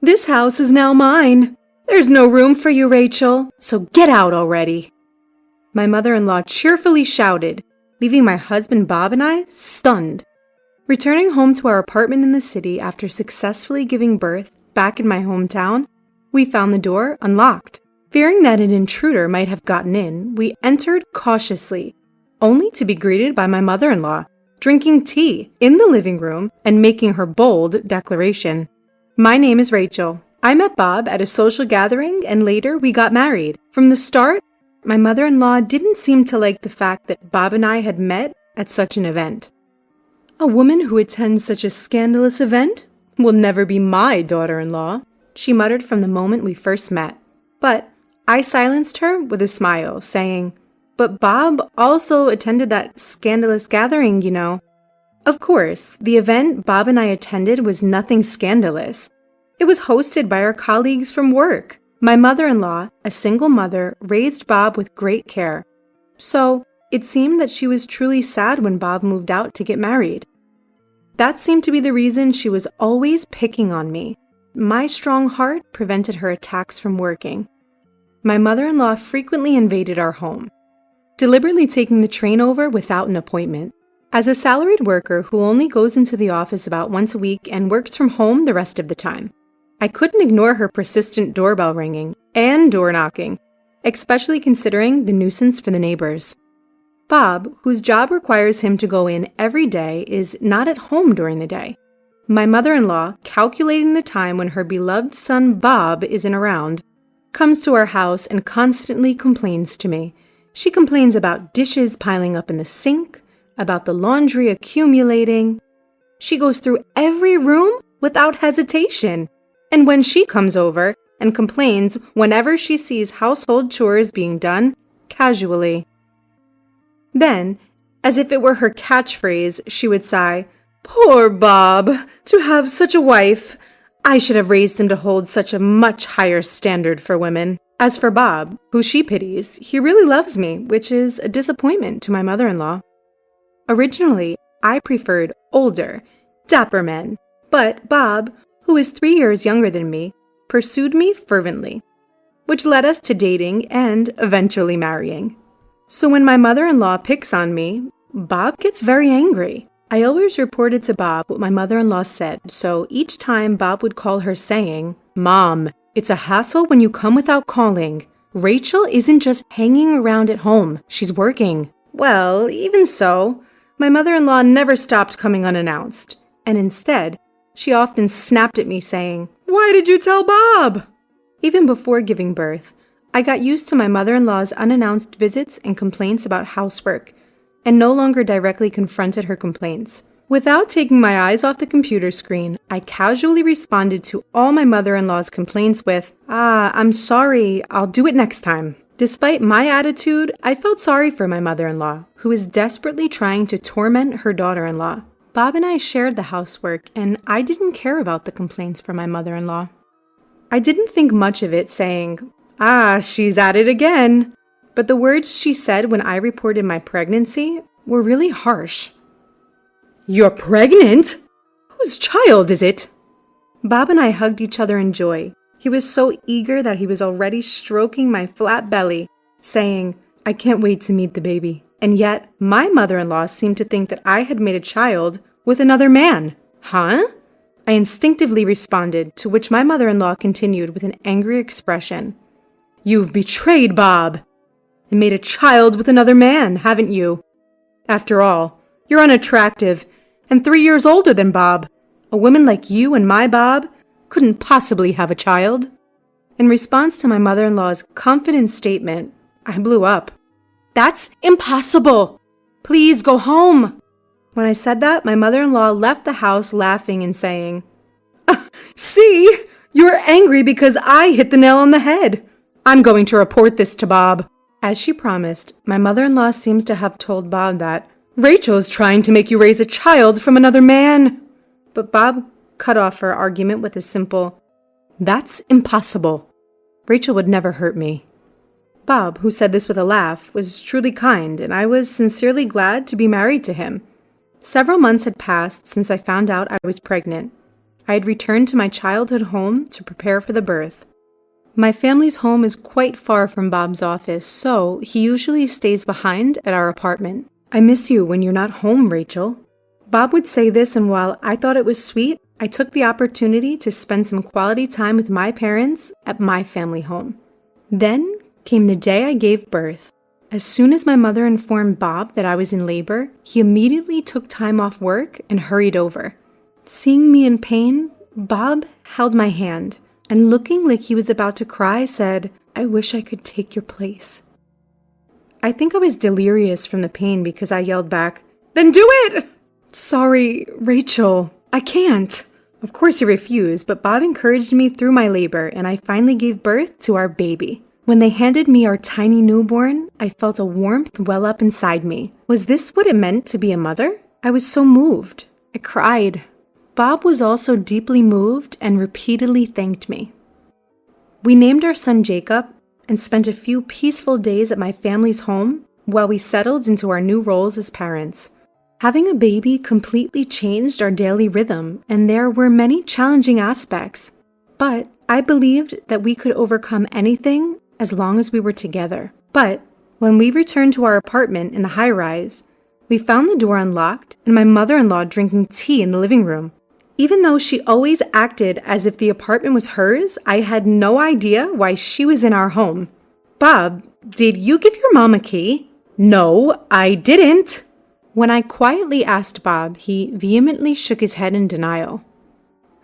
This house is now mine. There's no room for you, Rachel, so get out already." My mother-in-law cheerfully shouted, leaving my husband Bob and I stunned. Returning home to our apartment in the city after successfully giving birth back in my hometown, we found the door unlocked. Fearing that an intruder might have gotten in, we entered cautiously, only to be greeted by my mother-in-law, drinking tea in the living room and making her bold declaration. "My name is Rachel. I met Bob at a social gathering and later we got married. From the start, my mother-in-law didn't seem to like the fact that Bob and I had met at such an event. A woman who attends such a scandalous event will never be my daughter-in-law," she muttered from the moment we first met. But I silenced her with a smile, saying, "But Bob also attended that scandalous gathering, you know." Of course, the event Bob and I attended was nothing scandalous. It was hosted by our colleagues from work. My mother-in-law, a single mother, raised Bob with great care. So it seemed that she was truly sad when Bob moved out to get married. That seemed to be the reason she was always picking on me. My strong heart prevented her attacks from working. My mother-in-law frequently invaded our home, deliberately taking the train over without an appointment. As a salaried worker who only goes into the office about once a week and works from home the rest of the time, I couldn't ignore her persistent doorbell ringing and door knocking, especially considering the nuisance for the neighbors. Bob, whose job requires him to go in every day, is not at home during the day. My mother-in-law, calculating the time when her beloved son Bob isn't around, comes to our house and constantly complains to me. She complains about dishes piling up in the sink, about the laundry accumulating. She goes through every room without hesitation. And when she comes over and complains whenever she sees household chores being done casually. Then, as if it were her catchphrase, she would sigh, "Poor Bob, to have such a wife. I should have raised him to hold such a much higher standard for women." As for Bob, who she pities, he really loves me, which is a disappointment to my mother-in-law. Originally, I preferred older, dapper men, but Bob, who is 3 years younger than me, pursued me fervently, which led us to dating and eventually marrying. So when my mother-in-law picks on me, Bob gets very angry. I always reported to Bob what my mother-in-law said, so each time Bob would call her saying, "Mom, it's a hassle when you come without calling. Rachel isn't just hanging around at home, she's working." Well, even so, my mother-in-law never stopped coming unannounced, and instead, she often snapped at me saying, "Why did you tell Bob?" Even before giving birth, I got used to my mother-in-law's unannounced visits and complaints about housework, and no longer directly confronted her complaints. Without taking my eyes off the computer screen, I casually responded to all my mother-in-law's complaints with, "I'm sorry, I'll do it next time." Despite my attitude, I felt sorry for my mother-in-law, who is desperately trying to torment her daughter-in-law. Bob and I shared the housework, and I didn't care about the complaints from my mother-in-law. I didn't think much of it, saying, "She's at it again." But the words she said when I reported my pregnancy were really harsh. "You're pregnant? Whose child is it?" Bob and I hugged each other in joy. He was so eager that he was already stroking my flat belly, saying, "I can't wait to meet the baby." And yet, my mother-in-law seemed to think that I had made a child with another man. "Huh?" I instinctively responded, to which my mother-in-law continued with an angry expression. "You've betrayed Bob and made a child with another man, haven't you? After all, you're unattractive and 3 years older than Bob. A woman like you and my Bob couldn't possibly have a child." In response to my mother-in-law's confident statement, I blew up. "That's impossible! Please go home!" When I said that, my mother-in-law left the house laughing and saying, "See, you're angry because I hit the nail on the head. I'm going to report this to Bob." As she promised, my mother-in-law seems to have told Bob that Rachel is trying to make you raise a child from another man. But Bob cut off her argument with a simple, "That's impossible. Rachel would never hurt me." Bob, who said this with a laugh, was truly kind, and I was sincerely glad to be married to him. Several months had passed since I found out I was pregnant. I had returned to my childhood home to prepare for the birth. My family's home is quite far from Bob's office, so he usually stays behind at our apartment. "I miss you when you're not home, Rachel." Bob would say this, and while I thought it was sweet, I took the opportunity to spend some quality time with my parents at my family home. Then came the day I gave birth. As soon as my mother informed Bob that I was in labor, he immediately took time off work and hurried over. Seeing me in pain, Bob held my hand and, looking like he was about to cry, said, "I wish I could take your place." I think I was delirious from the pain because I yelled back, "Then do it!" "Sorry, Rachel, I can't." Of course he refused, but Bob encouraged me through my labor, and I finally gave birth to our baby. When they handed me our tiny newborn, I felt a warmth well up inside me. Was this what it meant to be a mother? I was so moved. I cried. Bob was also deeply moved and repeatedly thanked me. We named our son Jacob and spent a few peaceful days at my family's home while we settled into our new roles as parents. Having a baby completely changed our daily rhythm, and there were many challenging aspects. But I believed that we could overcome anything as long as we were together. But when we returned to our apartment in the high-rise, we found the door unlocked and my mother-in-law drinking tea in the living room. Even though she always acted as if the apartment was hers, I had no idea why she was in our home. "Bob, did you give your mom a key?" "No, I didn't." When I quietly asked Bob, he vehemently shook his head in denial.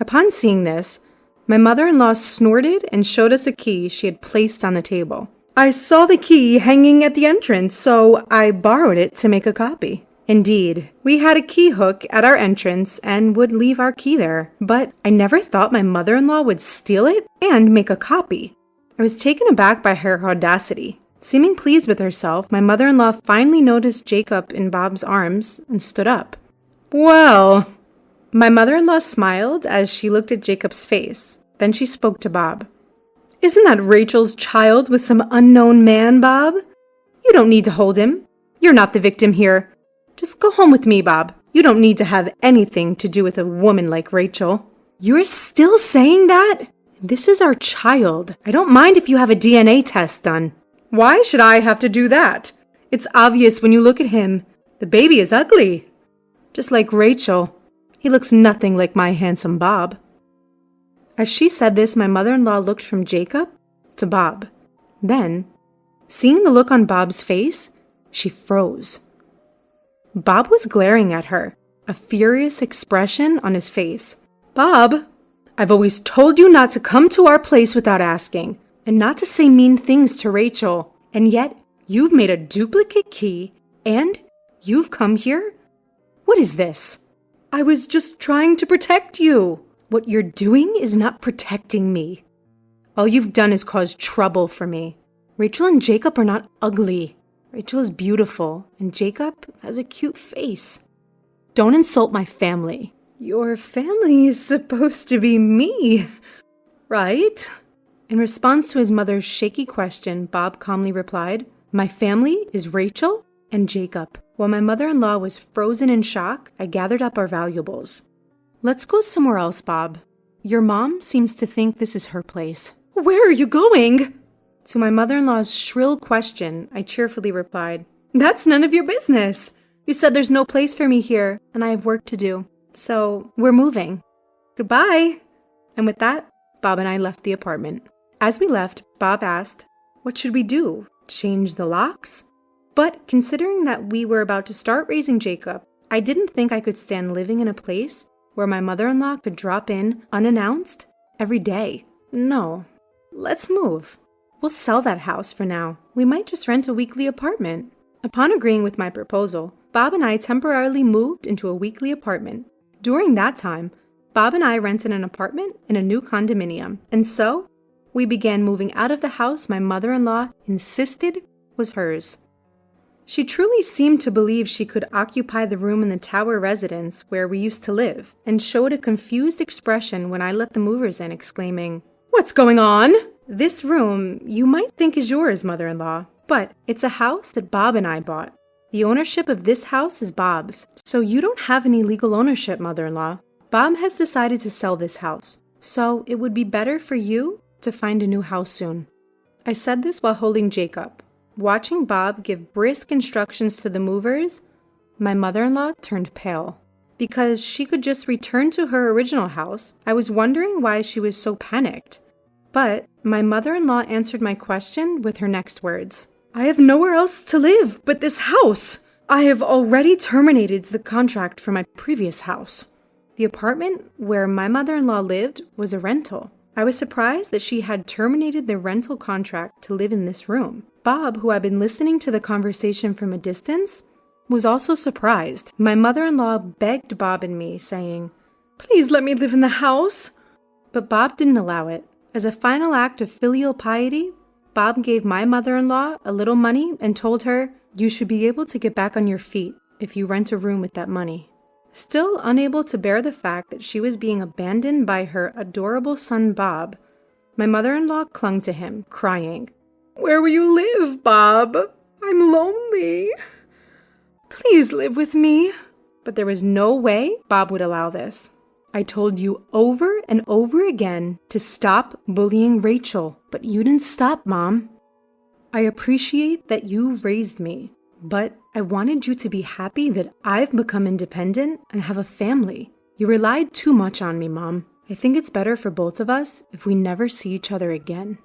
Upon seeing this, my mother-in-law snorted and showed us a key she had placed on the table. "I saw the key hanging at the entrance, so I borrowed it to make a copy." Indeed, we had a key hook at our entrance and would leave our key there, but I never thought my mother-in-law would steal it and make a copy. I was taken aback by her audacity. Seeming pleased with herself, my mother-in-law finally noticed Jacob in Bob's arms and stood up. "Well," my mother-in-law smiled as she looked at Jacob's face. Then she spoke to Bob. "Isn't that Rachel's child with some unknown man, Bob? You don't need to hold him. You're not the victim here. Just go home with me, Bob. You don't need to have anything to do with a woman like Rachel." "You're still saying that? This is our child. I don't mind if you have a DNA test done." "Why should I have to do that? It's obvious when you look at him. The baby is ugly. Just like Rachel. He looks nothing like my handsome Bob." As she said this, my mother-in-law looked from Jacob to Bob. Then, seeing the look on Bob's face, she froze. Bob was glaring at her, a furious expression on his face. "Bob, I've always told you not to come to our place without asking, and not to say mean things to Rachel, and yet you've made a duplicate key, and you've come here? What is this?" "I was just trying to protect you." "What you're doing is not protecting me. All you've done is cause trouble for me. Rachel and Jacob are not ugly. Rachel is beautiful, and Jacob has a cute face. Don't insult my family." "Your family is supposed to be me, right?" In response to his mother's shaky question, Bob calmly replied, "My family is Rachel and Jacob." While my mother-in-law was frozen in shock, I gathered up our valuables. "Let's go somewhere else, Bob. Your mom seems to think this is her place." "Where are you going?" To my mother-in-law's shrill question, I cheerfully replied, "That's none of your business. You said there's no place for me here, and I have work to do. So, we're moving. Goodbye." And with that, Bob and I left the apartment. As we left, Bob asked, "What should we do? Change the locks?" But considering that we were about to start raising Jacob, I didn't think I could stand living in a place where my mother-in-law could drop in unannounced every day. No, let's move. We'll sell that house for now. We might just rent a weekly apartment. Upon agreeing with my proposal, Bob and I temporarily moved into a weekly apartment. During that time, Bob and I rented an apartment in a new condominium, and so we began moving out of the house my mother-in-law insisted was hers. She truly seemed to believe she could occupy the room in the tower residence where we used to live, and showed a confused expression when I let the movers in, exclaiming, "What's going on?" "This room you might think is yours, mother-in-law, but it's a house that Bob and I bought. The ownership of this house is Bob's, so you don't have any legal ownership, mother-in-law. Bob has decided to sell this house, so it would be better for you to find a new house soon. I said this while holding Jacob. Watching Bob give brisk instructions to the movers, my mother-in-law turned pale. Because she could just return to her original house, I was wondering why she was so panicked. But my mother-in-law answered my question with her next words. I have nowhere else to live but this house. I have already terminated the contract for my previous house. The apartment where my mother-in-law lived was a rental. I was surprised that she had terminated the rental contract to live in this room. Bob, who had been listening to the conversation from a distance, was also surprised. My mother-in-law begged Bob and me, saying, "Please let me live in the house." But Bob didn't allow it. As a final act of filial piety, Bob gave my mother-in-law a little money and told her, "You should be able to get back on your feet if you rent a room with that money." Still unable to bear the fact that she was being abandoned by her adorable son Bob, my mother-in-law clung to him, crying, "Where will you live, Bob? I'm lonely. Please live with me." But there was no way Bob would allow this. I told you over and over again to stop bullying Rachel, but you didn't stop, Mom. I appreciate that you raised me, but I wanted you to be happy that I've become independent and have a family. You relied too much on me, Mom. I think it's better for both of us if we never see each other again.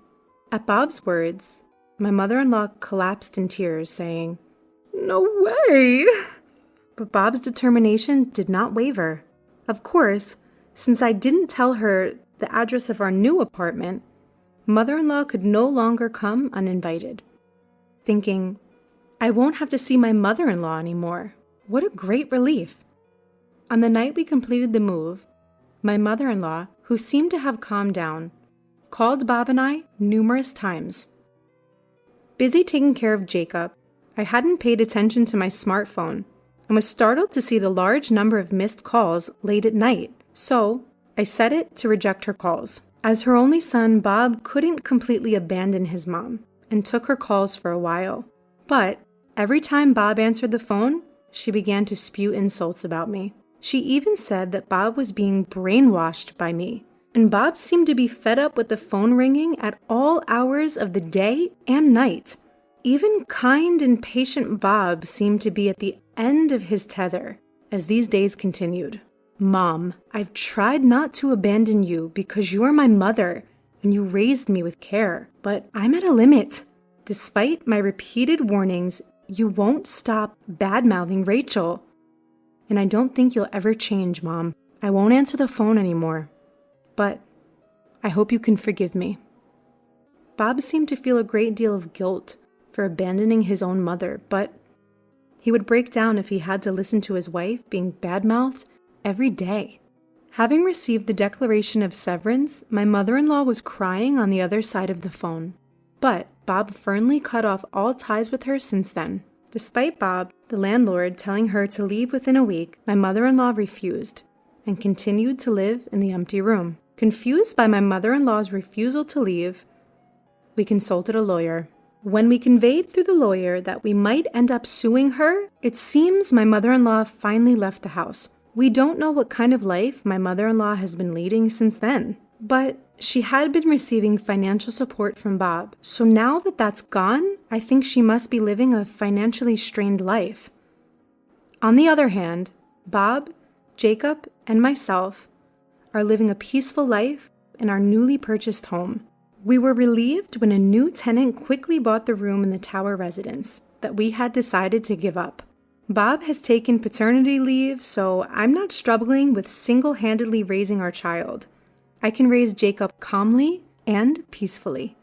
At Bob's words, my mother-in-law collapsed in tears, saying, "No way!" But Bob's determination did not waver. Of course, since I didn't tell her the address of our new apartment, mother-in-law could no longer come uninvited. Thinking, I won't have to see my mother-in-law anymore. What a great relief. On the night we completed the move, my mother-in-law, who seemed to have calmed down, called Bob and I numerous times. Busy taking care of Jacob, I hadn't paid attention to my smartphone and was startled to see the large number of missed calls late at night, so I set it to reject her calls. As her only son, Bob couldn't completely abandon his mom and took her calls for a while. But every time Bob answered the phone, she began to spew insults about me. She even said that Bob was being brainwashed by me, and Bob seemed to be fed up with the phone ringing at all hours of the day and night. Even kind and patient Bob seemed to be at the end of his tether as these days continued. Mom, I've tried not to abandon you because you are my mother and you raised me with care, but I'm at a limit. Despite my repeated warnings, you won't stop bad-mouthing Rachel. And I don't think you'll ever change, Mom. I won't answer the phone anymore. But I hope you can forgive me. Bob seemed to feel a great deal of guilt for abandoning his own mother, but he would break down if he had to listen to his wife being bad-mouthed every day. Having received the declaration of severance, my mother-in-law was crying on the other side of the phone. But Bob firmly cut off all ties with her since then. Despite Bob, the landlord, telling her to leave within a week, my mother-in-law refused and continued to live in the empty room. Confused by my mother-in-law's refusal to leave, we consulted a lawyer. When we conveyed through the lawyer that we might end up suing her, it seems my mother-in-law finally left the house. We don't know what kind of life my mother-in-law has been leading since then, but she had been receiving financial support from Bob, so now that that's gone, I think she must be living a financially strained life. On the other hand, Bob, Jacob, and myself are living a peaceful life in our newly purchased home. We were relieved when a new tenant quickly bought the room in the tower residence that we had decided to give up. Bob has taken paternity leave, so I'm not struggling with single-handedly raising our child. I can raise Jacob calmly and peacefully.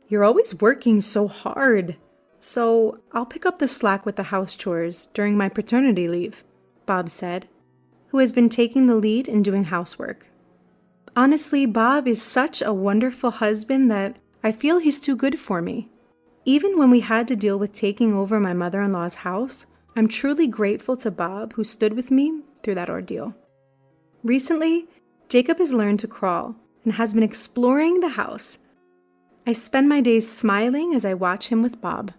You're always working so hard, so I'll pick up the slack with the house chores during my paternity leave, Bob said, who has been taking the lead in doing housework. Honestly, Bob is such a wonderful husband that I feel he's too good for me. Even when we had to deal with taking over my mother-in-law's house, I'm truly grateful to Bob who stood with me through that ordeal. Recently, Jacob has learned to crawl and has been exploring the house. I spend my days smiling as I watch him with Bob.